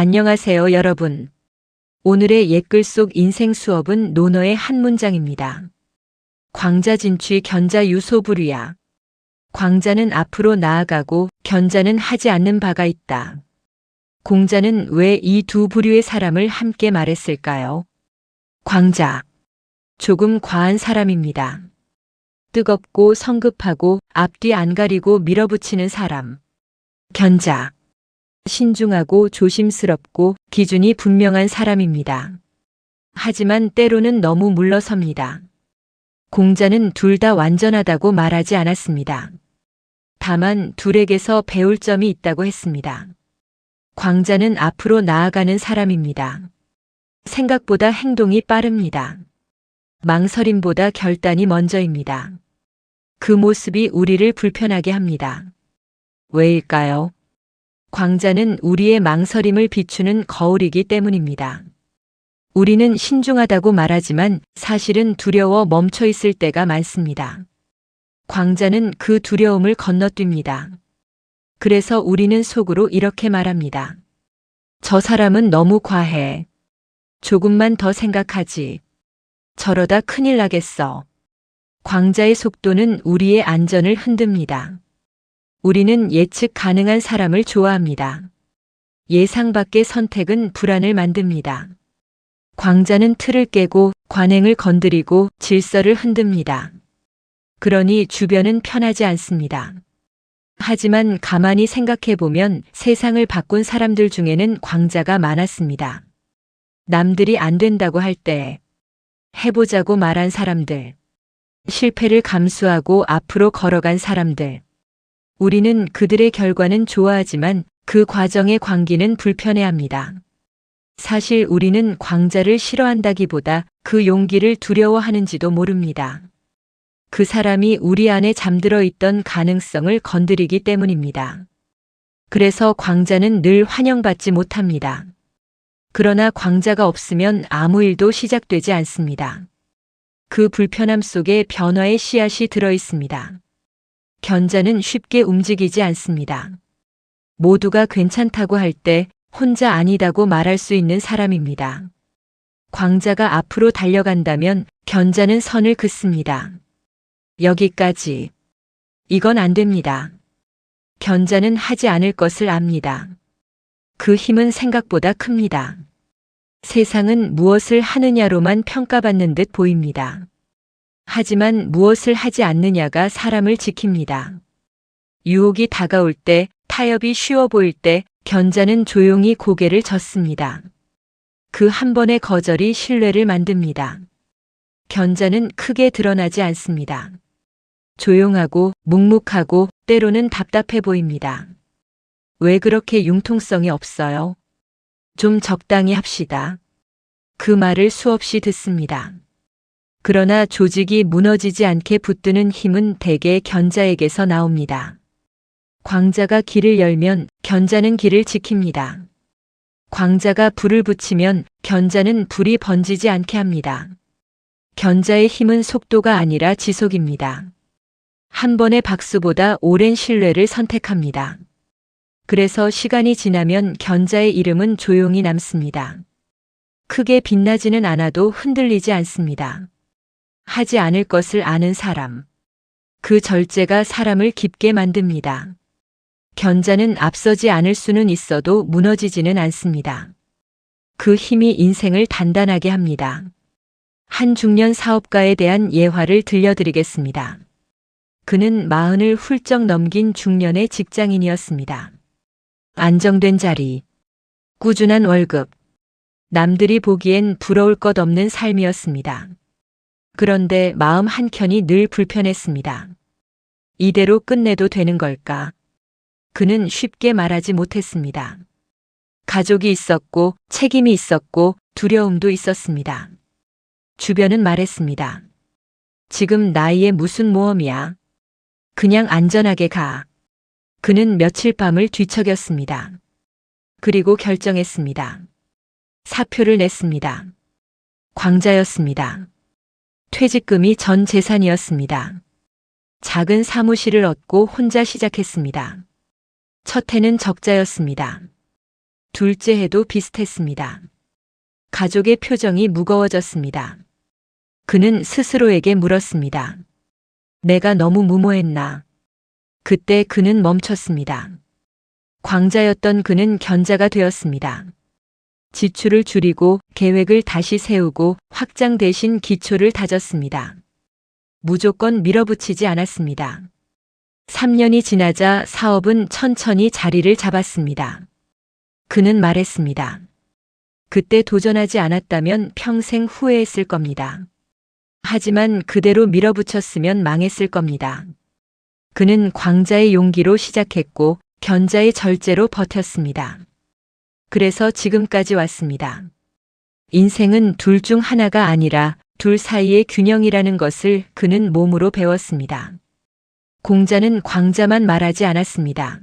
안녕하세요, 여러분. 오늘의 옛글 속 인생 수업은 논어의 한 문장입니다. 광자 진취 견자 유소불위야. 광자는 앞으로 나아가고 견자는 하지 않는 바가 있다. 공자는 왜 이 두 부류의 사람을 함께 말했을까요? 광자. 조금 과한 사람입니다. 뜨겁고 성급하고 앞뒤 안 가리고 밀어붙이는 사람. 견자. 신중하고 조심스럽고 기준이 분명한 사람입니다. 하지만 때로는 너무 물러섭니다. 공자는 둘 다 완전하다고 말하지 않았습니다. 다만 둘에게서 배울 점이 있다고 했습니다. 광자는 앞으로 나아가는 사람입니다. 생각보다 행동이 빠릅니다. 망설임보다 결단이 먼저입니다. 그 모습이 우리를 불편하게 합니다. 왜일까요? 광자는 우리의 망설임을 비추는 거울이기 때문입니다. 우리는 신중하다고 말하지만 사실은 두려워 멈춰 있을 때가 많습니다. 광자는 그 두려움을 건너뜁니다. 그래서 우리는 속으로 이렇게 말합니다. 저 사람은 너무 과해. 조금만 더 생각하지. 저러다 큰일 나겠어. 광자의 속도는 우리의 안전을 흔듭니다. 우리는 예측 가능한 사람을 좋아합니다. 예상 밖의 선택은 불안을 만듭니다. 광자는 틀을 깨고 관행을 건드리고 질서를 흔듭니다. 그러니 주변은 편하지 않습니다. 하지만 가만히 생각해 보면 세상을 바꾼 사람들 중에는 광자가 많았습니다. 남들이 안 된다고 할 때 해보자고 말한 사람들, 실패를 감수하고 앞으로 걸어간 사람들. 우리는 그들의 결과는 좋아하지만 그 과정의 광기는 불편해합니다. 사실 우리는 광자를 싫어한다기보다 그 용기를 두려워하는지도 모릅니다. 그 사람이 우리 안에 잠들어 있던 가능성을 건드리기 때문입니다. 그래서 광자는 늘 환영받지 못합니다. 그러나 광자가 없으면 아무 일도 시작되지 않습니다. 그 불편함 속에 변화의 씨앗이 들어 있습니다. 견자는 쉽게 움직이지 않습니다. 모두가 괜찮다고 할 때 혼자 아니다고 말할 수 있는 사람입니다. 광자가 앞으로 달려간다면 견자는 선을 긋습니다. 여기까지. 이건 안 됩니다. 견자는 하지 않을 것을 압니다. 그 힘은 생각보다 큽니다. 세상은 무엇을 하느냐로만 평가받는 듯 보입니다. 하지만 무엇을 하지 않느냐가 사람을 지킵니다. 유혹이 다가올 때, 타협이 쉬워 보일 때 견자는 조용히 고개를 젓습니다. 그 한 번의 거절이 신뢰를 만듭니다. 견자는 크게 드러나지 않습니다. 조용하고 묵묵하고 때로는 답답해 보입니다. 왜 그렇게 융통성이 없어요? 좀 적당히 합시다. 그 말을 수없이 듣습니다. 그러나 조직이 무너지지 않게 붙드는 힘은 대개 견자에게서 나옵니다. 광자가 길을 열면 견자는 길을 지킵니다. 광자가 불을 붙이면 견자는 불이 번지지 않게 합니다. 견자의 힘은 속도가 아니라 지속입니다. 한 번의 박수보다 오랜 신뢰를 선택합니다. 그래서 시간이 지나면 견자의 이름은 조용히 남습니다. 크게 빛나지는 않아도 흔들리지 않습니다. 하지 않을 것을 아는 사람. 그 절제가 사람을 깊게 만듭니다. 견자는 앞서지 않을 수는 있어도 무너지지는 않습니다. 그 힘이 인생을 단단하게 합니다. 한 중년 사업가에 대한 예화를 들려드리겠습니다. 그는 40을 훌쩍 넘긴 중년의 직장인이었습니다. 안정된 자리, 꾸준한 월급, 남들이 보기엔 부러울 것 없는 삶이었습니다. 그런데 마음 한켠이 늘 불편했습니다. 이대로 끝내도 되는 걸까? 그는 쉽게 말하지 못했습니다. 가족이 있었고 책임이 있었고 두려움도 있었습니다. 주변은 말했습니다. 지금 나이에 무슨 모험이야? 그냥 안전하게 가. 그는 며칠 밤을 뒤척였습니다. 그리고 결정했습니다. 사표를 냈습니다. 광자였습니다. 퇴직금이 전 재산이었습니다. 작은 사무실을 얻고 혼자 시작했습니다. 첫 해는 적자였습니다. 둘째 해도 비슷했습니다. 가족의 표정이 무거워졌습니다. 그는 스스로에게 물었습니다. 내가 너무 무모했나? 그때 그는 멈췄습니다. 광자였던 그는 견자가 되었습니다. 지출을 줄이고 계획을 다시 세우고 확장 대신 기초를 다졌습니다. 무조건 밀어붙이지 않았습니다. 3년이 지나자 사업은 천천히 자리를 잡았습니다. 그는 말했습니다. 그때 도전하지 않았다면 평생 후회했을 겁니다. 하지만 그대로 밀어붙였으면 망했을 겁니다. 그는 광자의 용기로 시작했고 견자의 절제로 버텼습니다. 그래서 지금까지 왔습니다. 인생은 둘 중 하나가 아니라 둘 사이의 균형이라는 것을 그는 몸으로 배웠습니다. 공자는 광자만 말하지 않았습니다.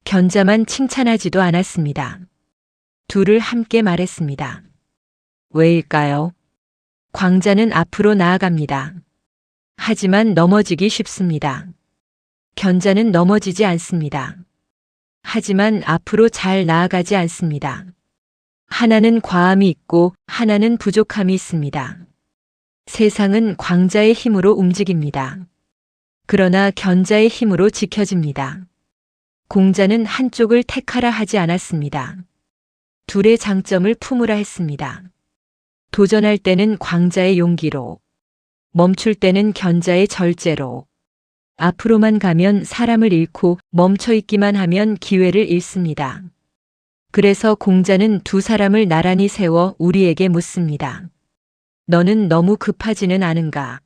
견자만 칭찬하지도 않았습니다. 둘을 함께 말했습니다. 왜일까요? 광자는 앞으로 나아갑니다. 하지만 넘어지기 쉽습니다. 견자는 넘어지지 않습니다. 하지만 앞으로 잘 나아가지 않습니다. 하나는 과함이 있고 하나는 부족함이 있습니다. 세상은 광자의 힘으로 움직입니다. 그러나 견자의 힘으로 지켜집니다. 공자는 한쪽을 택하라 하지 않았습니다. 둘의 장점을 품으라 했습니다. 도전할 때는 광자의 용기로, 멈출 때는 견자의 절제로, 앞으로만 가면 사람을 잃고 멈춰 있기만 하면 기회를 잃습니다. 그래서 공자는 두 사람을 나란히 세워 우리에게 묻습니다. 너는 너무 급하지는 않은가?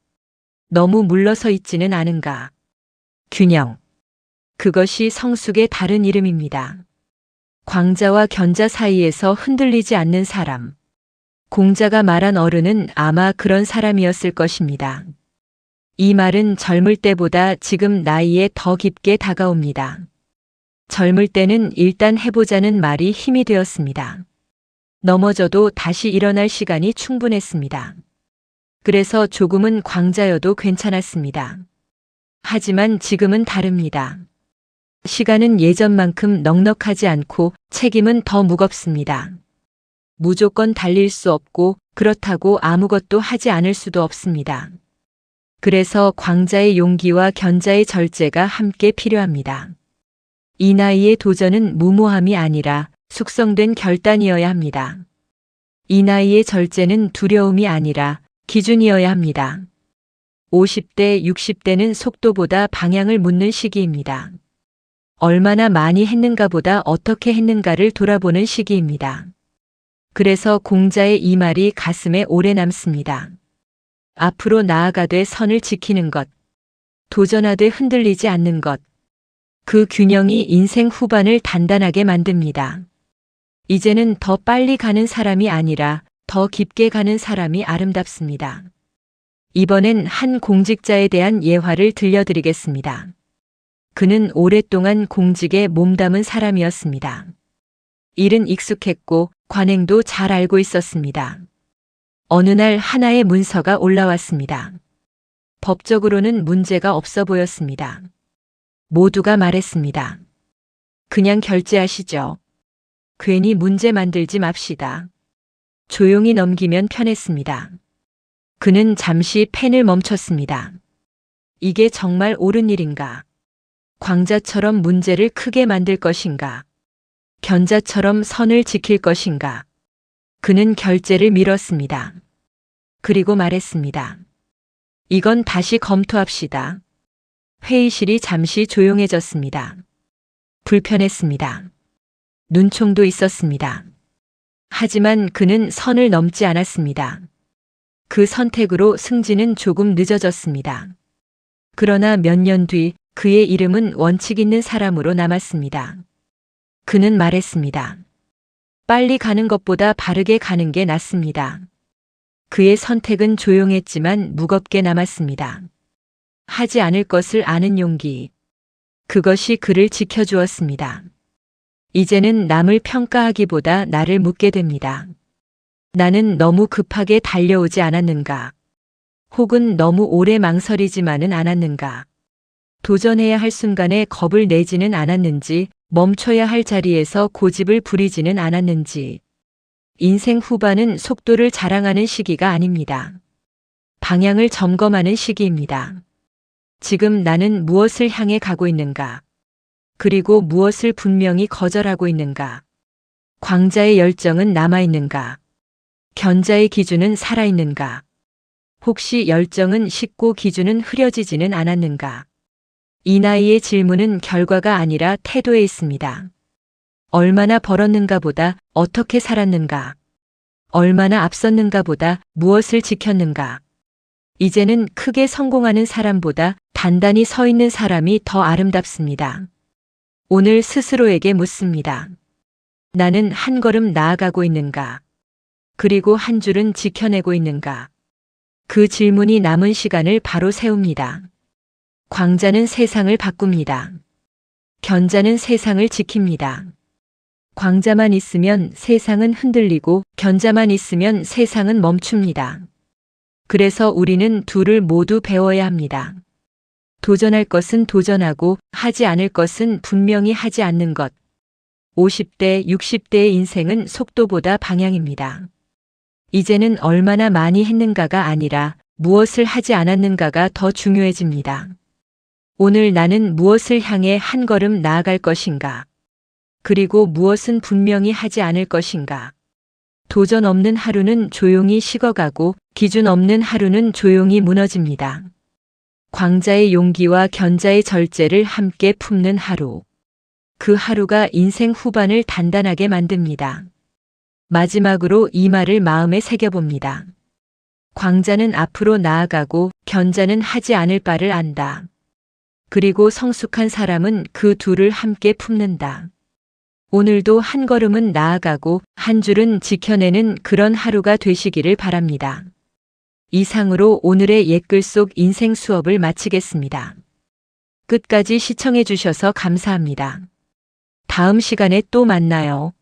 너무 물러서 있지는 않은가? 균형. 그것이 성숙의 다른 이름입니다. 광자와 견자 사이에서 흔들리지 않는 사람. 공자가 말한 어른은 아마 그런 사람이었을 것입니다. 이 말은 젊을 때보다 지금 나이에 더 깊게 다가옵니다. 젊을 때는 일단 해보자는 말이 힘이 되었습니다. 넘어져도 다시 일어날 시간이 충분했습니다. 그래서 조금은 광자여도 괜찮았습니다. 하지만 지금은 다릅니다. 시간은 예전만큼 넉넉하지 않고 책임은 더 무겁습니다. 무조건 달릴 수 없고 그렇다고 아무것도 하지 않을 수도 없습니다. 그래서 광자의 용기와 견자의 절제가 함께 필요합니다. 이 나이의 도전은 무모함이 아니라 숙성된 결단이어야 합니다. 이 나이의 절제는 두려움이 아니라 기준이어야 합니다. 50대, 60대는 속도보다 방향을 묻는 시기입니다. 얼마나 많이 했는가보다 어떻게 했는가를 돌아보는 시기입니다. 그래서 공자의 이 말이 가슴에 오래 남습니다. 앞으로 나아가되 선을 지키는 것, 도전하되 흔들리지 않는 것, 그 균형이 인생 후반을 단단하게 만듭니다. 이제는 더 빨리 가는 사람이 아니라 더 깊게 가는 사람이 아름답습니다. 이번엔 한 공직자에 대한 예화를 들려드리겠습니다. 그는 오랫동안 공직에 몸담은 사람이었습니다. 일은 익숙했고 관행도 잘 알고 있었습니다. 어느 날 하나의 문서가 올라왔습니다. 법적으로는 문제가 없어 보였습니다. 모두가 말했습니다. 그냥 결제하시죠. 괜히 문제 만들지 맙시다. 조용히 넘기면 편했습니다. 그는 잠시 펜을 멈췄습니다. 이게 정말 옳은 일인가? 광자처럼 문제를 크게 만들 것인가? 견자처럼 선을 지킬 것인가? 그는 결제를 미뤘습니다. 그리고 말했습니다. 이건 다시 검토합시다. 회의실이 잠시 조용해졌습니다. 불편했습니다. 눈총도 있었습니다. 하지만 그는 선을 넘지 않았습니다. 그 선택으로 승진은 조금 늦어졌습니다. 그러나 몇 년 뒤 그의 이름은 원칙 있는 사람으로 남았습니다. 그는 말했습니다. 빨리 가는 것보다 바르게 가는 게 낫습니다. 그의 선택은 조용했지만 무겁게 남았습니다. 하지 않을 것을 아는 용기. 그것이 그를 지켜주었습니다. 이제는 남을 평가하기보다 나를 묻게 됩니다. 나는 너무 급하게 달려오지 않았는가? 혹은 너무 오래 망설이지만은 않았는가? 도전해야 할 순간에 겁을 내지는 않았는지 멈춰야 할 자리에서 고집을 부리지는 않았는지. 인생 후반은 속도를 자랑하는 시기가 아닙니다. 방향을 점검하는 시기입니다. 지금 나는 무엇을 향해 가고 있는가? 그리고 무엇을 분명히 거절하고 있는가? 광자의 열정은 남아있는가? 견자의 기준은 살아있는가? 혹시 열정은 식고 기준은 흐려지지는 않았는가? 이 나이의 질문은 결과가 아니라 태도에 있습니다. 얼마나 벌었는가 보다 어떻게 살았는가? 얼마나 앞섰는가 보다 무엇을 지켰는가? 이제는 크게 성공하는 사람보다 단단히 서 있는 사람이 더 아름답습니다. 오늘 스스로에게 묻습니다. 나는 한 걸음 나아가고 있는가? 그리고 한 줄은 지켜내고 있는가? 그 질문이 남은 시간을 바로 세웁니다. 광자는 세상을 바꿉니다. 견자는 세상을 지킵니다. 광자만 있으면 세상은 흔들리고 견자만 있으면 세상은 멈춥니다. 그래서 우리는 둘을 모두 배워야 합니다. 도전할 것은 도전하고 하지 않을 것은 분명히 하지 않는 것. 50대, 60대의 인생은 속도보다 방향입니다. 이제는 얼마나 많이 했는가가 아니라 무엇을 하지 않았는가가 더 중요해집니다. 오늘 나는 무엇을 향해 한 걸음 나아갈 것인가? 그리고 무엇은 분명히 하지 않을 것인가? 도전 없는 하루는 조용히 식어가고 기준 없는 하루는 조용히 무너집니다. 광자의 용기와 견자의 절제를 함께 품는 하루. 그 하루가 인생 후반을 단단하게 만듭니다. 마지막으로 이 말을 마음에 새겨봅니다. 광자는 앞으로 나아가고 견자는 하지 않을 바를 안다. 그리고 성숙한 사람은 그 둘을 함께 품는다. 오늘도 한 걸음은 나아가고 한 줄은 지켜내는 그런 하루가 되시기를 바랍니다. 이상으로 오늘의 옛글 속 인생 수업을 마치겠습니다. 끝까지 시청해 주셔서 감사합니다. 다음 시간에 또 만나요.